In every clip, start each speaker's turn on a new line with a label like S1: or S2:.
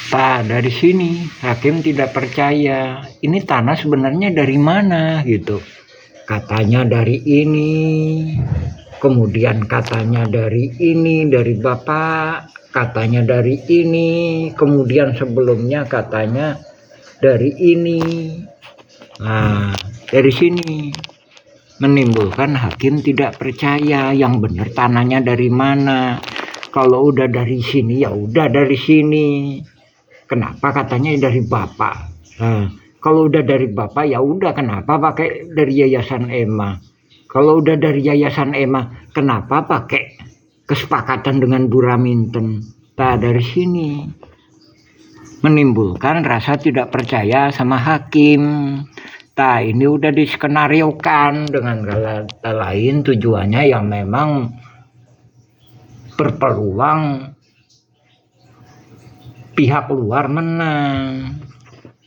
S1: Nah, dari sini hakim tidak percaya. Ini tanah sebenarnya dari mana gitu. Katanya dari ini, kemudian katanya dari ini, dari bapak, katanya dari ini, kemudian sebelumnya katanya dari ini. Nah, dari sini menimbulkan hakim tidak percaya yang benar tanahnya dari mana. Kalau udah dari sini ya udah dari sini. Kenapa katanya dari bapak? Nah, kalau udah dari bapak ya udah kenapa pakai dari Yayasan EMA? Kalau udah dari Yayasan EMA, kenapa pakai kesepakatan dengan Bu Raminten? Nah, dari sini menimbulkan rasa tidak percaya sama hakim. Nah, ini udah diskenariokan dengan kata lain tujuannya yang memang berpeluang pihak luar menang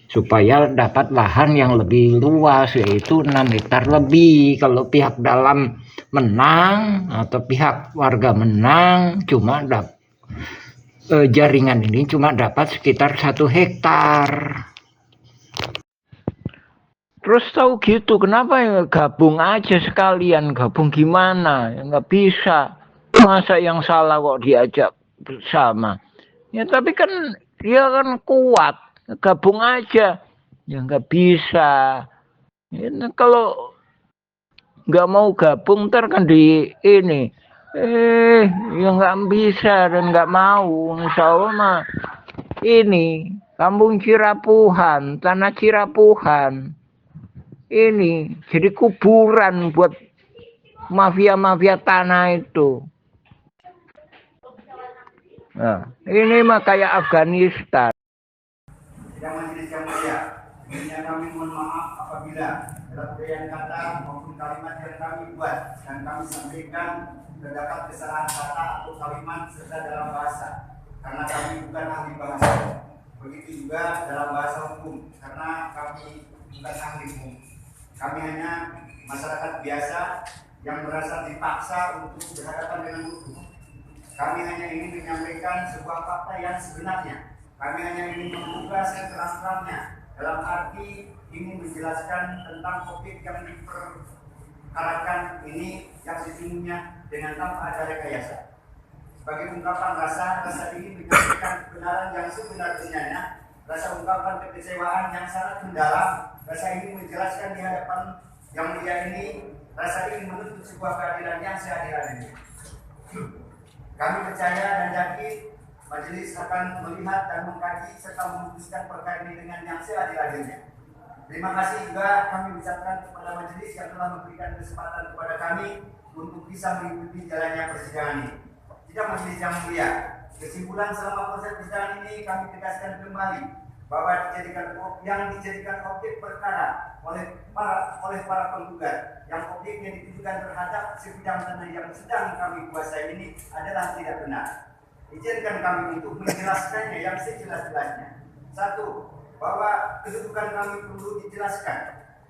S1: supaya dapat lahan yang lebih luas yaitu 6 hektar lebih. Kalau pihak dalam menang atau pihak warga menang cuma jaringan ini cuma dapat sekitar 1 hektar. Terus tahu gitu, kenapa ya gabung aja sekalian, gabung gimana? Ya nggak bisa. Masa yang salah kok diajak bersama? Ya tapi kan dia kan kuat, gabung aja. Ya nggak bisa. Ya, kalau nggak mau gabung ntar kan di ini. Ya nggak bisa dan nggak mau. Insya Allah mah ini kampung Cirapuhan, tanah Cirapuhan. Ini jadi kuburan buat mafia-mafia tanah itu. Nah, ini mah kayak Afghanistan.
S2: Sidang majelis yang mulia, sebelumnya kami mohon maaf apabila dalam uraian kata maupun kalimat yang kami buat dan kami sampaikan terdapat kesalahan kata atau kalimat serta dalam bahasa, karena kami bukan ahli bahasa. Begitu juga dalam bahasa hukum, karena kami bukan ahli hukum. Kami hanya masyarakat biasa yang merasa dipaksa untuk berhadapan dengan hukum. Kami hanya ingin menyampaikan sebuah fakta yang sebenarnya. Kami hanya ingin membuka seterang-terangnya dalam arti ingin menjelaskan tentang topik yang diperkarakan ini yang sesungguhnya dengan tanpa ada rekayasa. Sebagai ungkapan rasa ingin menyampaikan kebenaran yang sebenar-benarnya, rasa ungkapan kekecewaan yang sangat mendalam, rasa ingin menjelaskan di hadapan yang mulia ini, rasa ingin menuntut sebuah keadilan yang seadil-adilnya. Kami percaya dan yakin majelis akan melihat dan mengkaji serta memutuskan perkara ini dengan yang seadil-adilnya. Terima kasih juga kami ucapkan kepada majelis yang telah memberikan kesempatan kepada kami untuk bisa mengikuti jalannya persidangan ini. Sidang majelis yang mulia, kesimpulan selama proses persidangan ini kami tegaskan kembali bahwa yang dijadikan objek perkara oleh para penggugat yang objeknya ditujukan terhadap sebidang tanah yang sedang kami kuasai ini adalah tidak benar. Izinkan kami untuk menjelaskannya yang sejelas-jelasnya. Satu, bahwa kedudukan kami perlu dijelaskan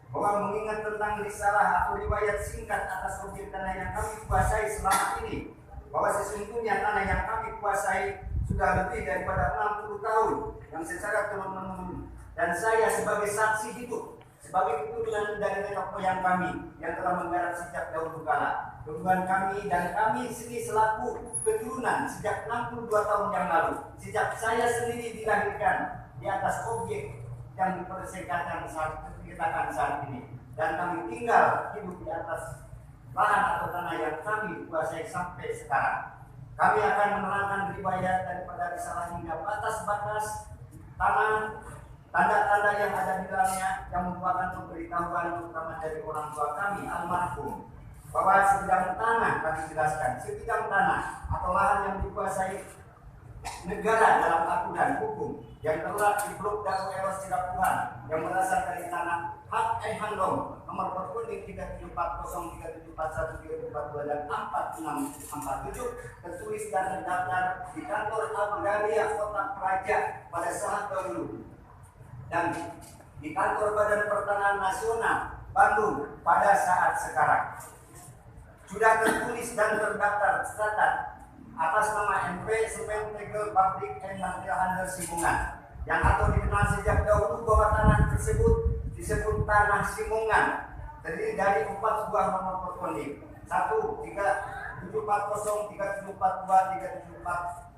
S2: bahwa mengingat tentang risalah atau riwayat singkat atas objek tanah yang kami kuasai selama ini, bahwa sesungguhnya tanah yang kami kuasai sudah lebih daripada 60 tahun yang secara turun-menurun, dan saya sebagai saksi hidup sebagai keturunan dari nenek moyang kami yang telah menggarap sejak dahulu kala. Hubungan kami dan kami sendiri selaku keturunan sejak 62 tahun yang lalu, sejak saya sendiri dilahirkan di atas objek yang dipersengketakan saat ini, dan kami tinggal hidup di atas lahan atau tanah yang kami kuasai sampai sekarang. Kami akan menerangkan riwayat daripada risalah hingga batas-batas tanah, tanda-tanda yang ada di dalamnya yang merupakan pemberitahuan terutama dari orang tua kami almarhum bahwa sebidang tanah, kami jelaskan, sebidang tanah atau lahan yang dikuasai negara dalam aturan hukum yang terletak di Blok Dago Eros Cirapuhan yang berasal dari tanah hak Handong nomor berkuning 37403741342 dan 4647 tertulis dan terdaftar di kantor Agraria Kota Praja pada saat dahulu dan di kantor Badan Pertanahan Nasional Bandung pada saat sekarang. Sudah tertulis dan terdaftar catat atas nama MP Semen Tegel Public and Material Handler Simbungan yang atau dikenal sejak dahulu bahwa tanah tersebut disebut tanah Simongan, terdiri dari 4 buah nomor perponding. 1, 3, 740, 3742,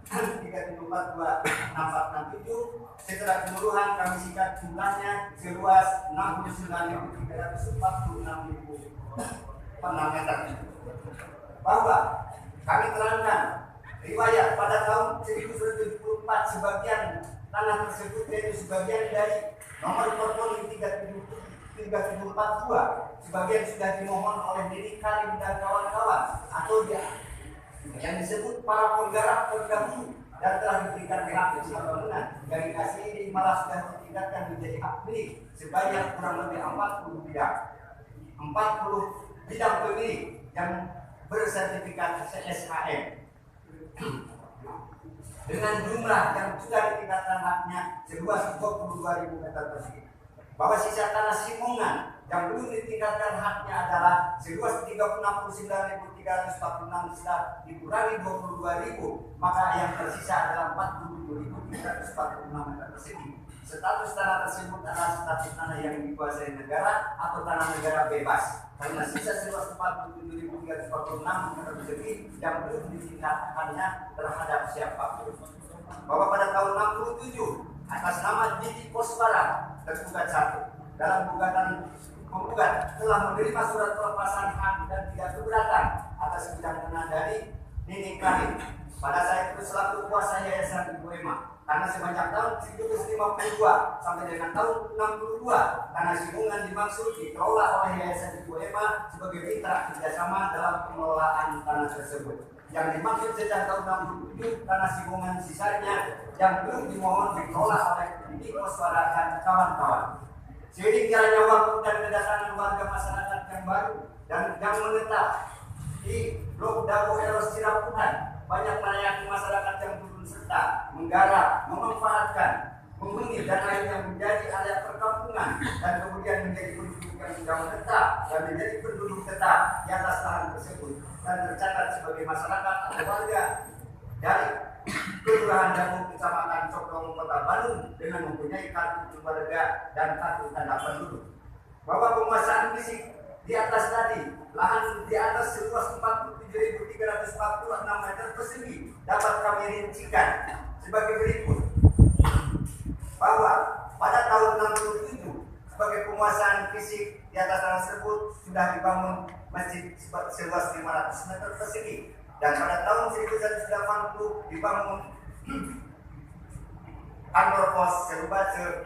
S2: 3742, 6467. Secara keseluruhan kami singkat jumlahnya seluas 69.346 meter. Bahwa kami terangkan riwayat pada tahun 1974 sebagian tanah tersebut yaitu sebagian dari nomor perponding 3742 sebagian sudah dimohon oleh Nini Karim dan kawan-kawan atau yang disebut para penggarap terdahulu dan telah diberikan hak bangunan. Dari kasih ini malah sudah ditingkatkan menjadi hak milik sebanyak kurang lebih 40 bidang. 40 bidang pemilik yang bersertifikat CSHM dengan jumlah yang sudah ditingkatkan haknya seluas 22.000 meter persegi. Bahwa sisa tanah Simongan yang belum ditingkatkan haknya adalah seluas 39.346 setelah dikurangi 22.000, maka yang tersisa adalah 47.346 meter persegi. Status tanah tersebut adalah status tanah yang dikuasai negara atau tanah negara bebas, karena sisa seluas 47.346 meter persegi yang belum ditingkatkannya terhadap siapapun. Bahwa pada tahun 67 atas nama Didi Kosbara tergugat 1 dalam gugatan penggugat telah menerima surat pelepasan hak dan tidak keberatan atas bidang tanah dari Nini Karim pada saat itu selaku kuasa Yayasan Ibu Ema, karena semenjak tahun 1952 sampai dengan tahun 62 tanah Simongan dimaksud dikelola oleh Yayasan Ibu Ema sebagai mitra kerjasama dalam pengelolaan tanah tersebut. Yang dimaksud sejak tahun 67 tanah Simongan sisanya yang belum dimohon dikelola oleh Didi Kosbara dan kawan-kawan. Seiring jalannya waktu dan kedatangan warga masyarakat yang baru dan yang menetap di Blok Dago Eros Ciraputan, banyak melayani masyarakat yang turun serta menggarap, memanfaatkan, menghuni dan akhirnya menjadi area perkampungan dan kemudian menjadi penduduk yang sudah menetap dan menjadi penduduk tetap di atas lahan tersebut dan tercatat sebagai masyarakat atau warga dari Kelurahan Dago, Kecamatan Cokong, Kota Bandung dengan mempunyai kartu keluarga dan kartu tanda penduduk. Bahwa penguasaan fisik di atas tadi, lahan di atas seluas 47.346 meter persegi dapat kami rincikan sebagai berikut. Bahwa pada tahun 67 sebagai penguasaan fisik di atas tanah tersebut sudah dibangun masjid seluas 500 meter persegi. Dan pada tahun 1980 dibangun kantor pos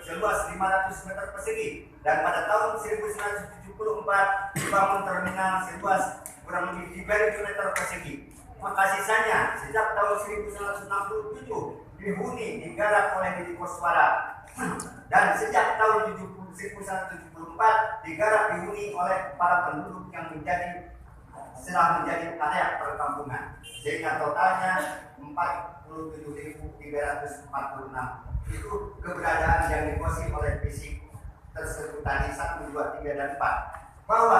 S2: seluas 500 meter persegi. Dan pada tahun 1974 dibangun terminal seluas kurang lebih 3.000 meter persegi. Maka sisanya sejak tahun 1967 dihuni digarap oleh Didi Kosbara. Dan sejak tahun 1974 digarap dihuni oleh para penduduk yang setelah menjadi area perkampungan, sehingga totalnya 47.346. Itu keberadaan yang dikuasai oleh fisik tersebut tadi 1, 2, 3, dan 4. Bahwa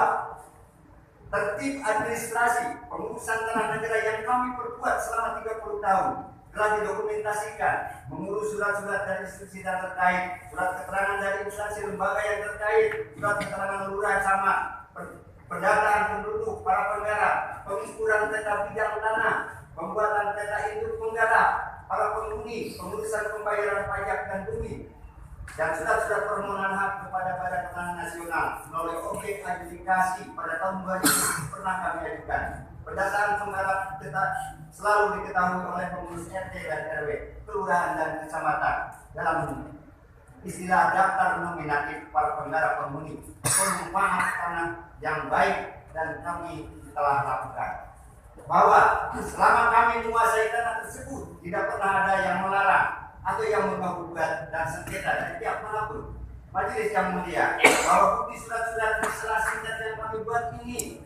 S2: tertib administrasi pengurusan tanah negara yang kami perbuat selama 30 tahun telah didokumentasikan, mengurus surat-surat dari institusi terkait, surat keterangan dari instansi lembaga yang terkait, surat keterangan lurah camat, pendataan penduduk, para penggarap, pengukuran peta bidang tanah, pembuatan peta induk penggarap, para penghuni, pengurusan pembayaran pajak dan bumi, dan surat-surat permohonan hak kepada Badan Tanah Nasional melalui objek adjudikasi pada tahun 2000 pernah kami ajukan. Pendataan penggarap selalu diketahui oleh pengurus RT dan RW, kelurahan dan kecamatan dalam istilah daftar nominatif para penggarap penghuni penumpang tanah yang baik, dan kami telah lakukan. Bahwa selama kami menguasai tanah tersebut tidak pernah ada yang melarang atau yang menggugat dan sengketa dari pihak manapun. Majelis yang mulia, bahwa bukti surat-surat masalah singkat yang kami buat ini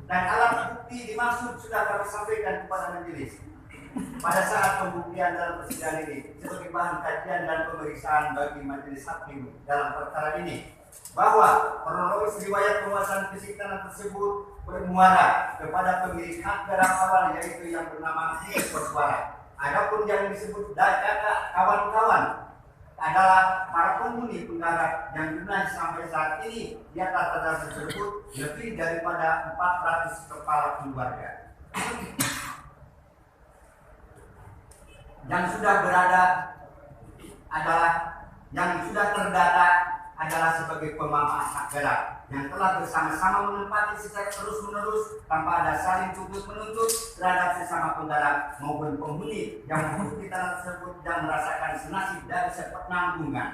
S2: dan alat bukti dimaksud sudah kami sampaikan kepada majelis pada saat pembuktian dalam persidangan ini sebagai bahan kajian dan pemeriksaan bagi majelis hakim dalam perkara ini. Bahwa kronologis riwayat penguasaan fisik tanah tersebut bermuara kepada pemilik hak garap awal yaitu yang bernama Didi Kosbara. Adapun yang disebut kakak kawan-kawan adalah para penghuni penggara yang jumlahnya sampai saat ini di atas data tersebut lebih daripada 400 kepala keluarga yang sudah berada adalah yang sudah terdata adalah sebagai pemaaf hak gelap yang telah bersama-sama menempati secara terus-menerus tanpa ada saling tuntut menuntut terhadap sesama penggarap maupun penghuni yang hidup di tanah tersebut dan merasakan senasib dari sepenanggungan.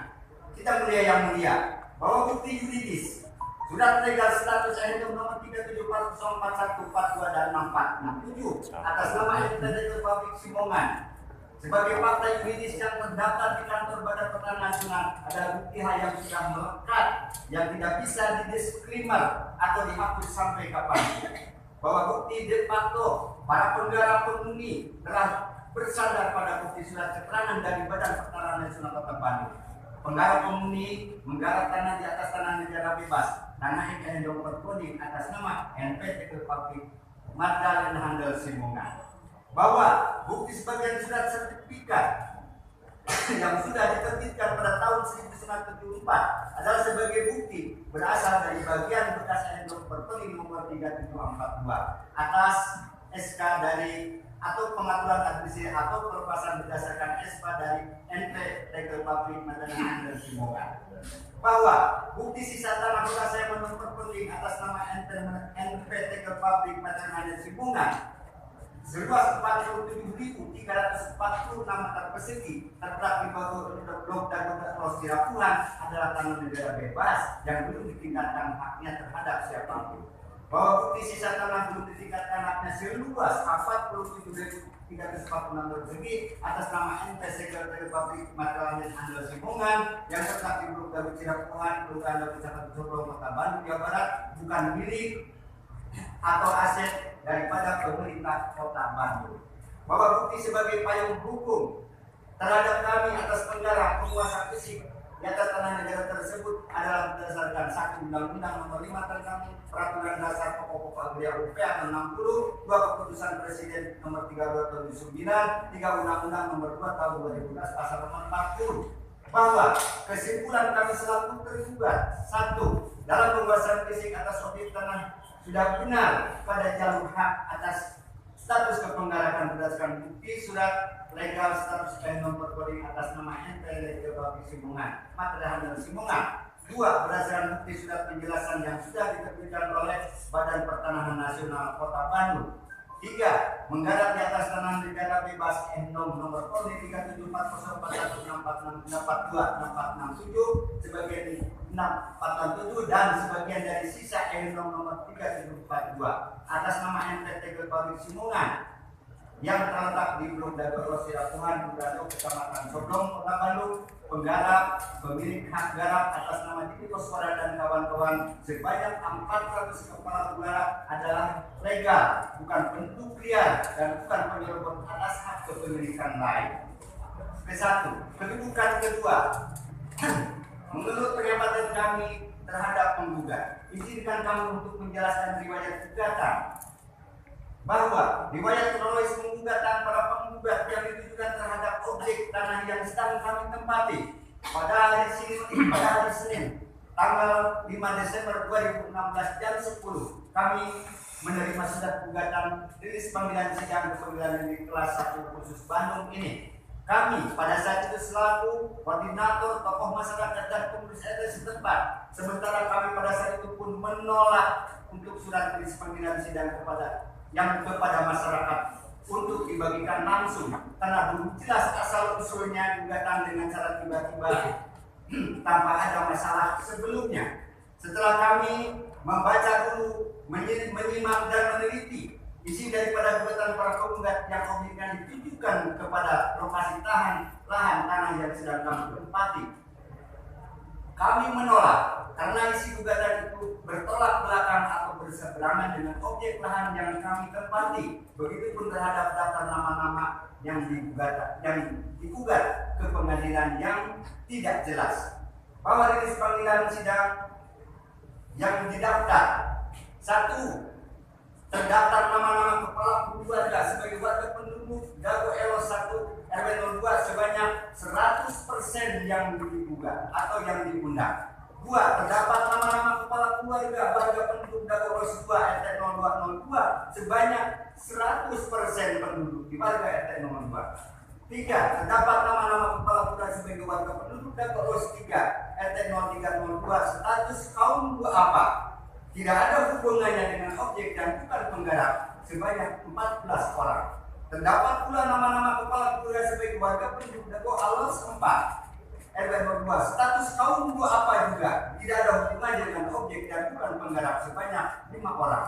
S2: Kita mulia yang mulia, bahwa bukti yuridis surat legal status NU nomor 37404142 dan 6467 atas nama Entitas Republik Simongan sebagai fakta yuridis yang terdaftar di kantor Badan Pertanahan Nasional adalah bukti hal yang sudah melekat yang tidak bisa didisklaimer atau dihapus sampai kapan. Bahwa bukti de facto para penggara penghuni telah bersandar pada bukti surat keterangan dari Badan Pertanahan Nasional Kota Bandung. Penggara penghuni menggarap tanah di atas tanah negara bebas, tanah yang berponding atas nama NPT Republik Magdalena Handel Simongan. Bahwa bukti sebagian surat sertifikat yang sudah diterbitkan pada tahun 1974 adalah sebagai bukti berasal dari bagian bekas NU Perpres nomor 3742 atas SK dari atau pengaturan administrasi atau pelepasan berdasarkan SK dari NPT Republik Magdalena Handel Simongan. Bahwa bukti sisa tanah bekas yang menurut Perpres atas nama NPT Republik Magdalena Handel Simongan seluas 47.346 meter persegi terdapat di bawah blok dan Pulau Sirapuhan adalah tanah negara bebas yang belum ditingkatkan haknya terhadap siapapun. Bahwa bukti sisa tanah belum ditingkatkan haknya seluas 47.346 meter persegi atas nama NPT Republik Magdalena Handel Simongan yang terdapat di blok dan Sirapuhan, Kelurahan dan Kecamatan Sorong, Kota Bandung, Jawa Barat bukan milik atau aset daripada pemerintah Kota Bandung. Bahwa bukti sebagai payung hukum terhadap kami atas penggara penguasa fisik di atas tanah negara tersebut adalah berdasarkan 1 Undang-Undang Nomor 5 tentang Peraturan Dasar Pokok-Pokok Agraria UPA 60, 2 Keputusan Presiden Nomor 32 Tahun 2009, 3 Undang-Undang Nomor 2 Tahun 2012 Pasal nomor 40. Bahwa kesimpulan kami selaku tergugat 1. Dalam penguasaan fisik atas objek tanah sudah benar pada jalur hak atas status kepenggarakan berdasarkan bukti surat legal status nomor coding atas nama NPT Republik Simongan Magdalena Handel Simongan. 2. Berdasarkan bukti surat penjelasan yang sudah diterbitkan oleh Badan Pertanahan Nasional Kota Bandung. 3. Menggarap di atas tanah negara bebas NU nomor coding 374041626467 sebagai 647 dan sebagian dari sisa NU nomor 3742 atas nama NPT Republik Simongan yang terletak di Blok Dago Sirapuhan, Budado, Kecamatan Soblong, Kota Bandung. Penggarap pemilik hak garap atas nama Didi Koswara dan kawan-kawan sebanyak 400 kepala penggarap adalah legal, bukan bentuk liar dan bukan penyerobot atas hak kepemilikan lain. Ke-1. Kedudukan kedua. Menurut pengamatan kami terhadap penggugat, izinkan kami untuk menjelaskan riwayat gugatan bahwa riwayat kronologis penggugatan para penggugat yang ditujukan terhadap objek tanah yang sedang kami tempati pada hari Senin tanggal 5 Desember 2016 jam 10 kami menerima surat gugatan rilis panggilan sidang pengadilan negeri kelas 1 khusus Bandung ini. Kami pada saat itu selaku koordinator tokoh masyarakat dan pengurus RT setempat, sementara kami pada saat itu pun menolak untuk surat rilis panggilan sidang kepada masyarakat untuk dibagikan langsung karena belum jelas asal usulnya gugatan dengan cara tiba-tiba tanpa ada masalah sebelumnya. Setelah kami membaca dulu, menyimak dan meneliti isi daripada gugatan para penggugat yang objeknya ditujukan kepada lokasi lahan tanah yang sedang kami tempati, kami menolak karena isi gugatan itu bertolak belakang atau berseberangan dengan objek lahan yang kami tempati. Begitupun terhadap daftar nama-nama yang digugat ke pengadilan yang tidak jelas. Bahwa rilis panggilan sidang yang didaftar 1. Terdaftar nama-nama kepala keluarga sebagai warga penduduk Dago Elo 1 RW 02 sebanyak 100% yang digugat atau yang diundang. 2. Terdapat nama-nama kepala keluarga warga penduduk Dagoros 2 RT 0202 sebanyak 100% penduduk di warga RT 02. 3. Terdapat nama-nama kepala keluarga sebagai warga penduduk Dagoros 3 RT 0302 status kaum duafa. Tidak ada hubungannya dengan objek dan bukan penggarap sebanyak 14 orang. Terdapat pula nama-nama kepala keluarga sebagai warga penduduk Dago Alos 4 RW 02 status kaum duafa juga tidak ada hubungannya dengan objek dan bukan penggarap sebanyak 5 orang.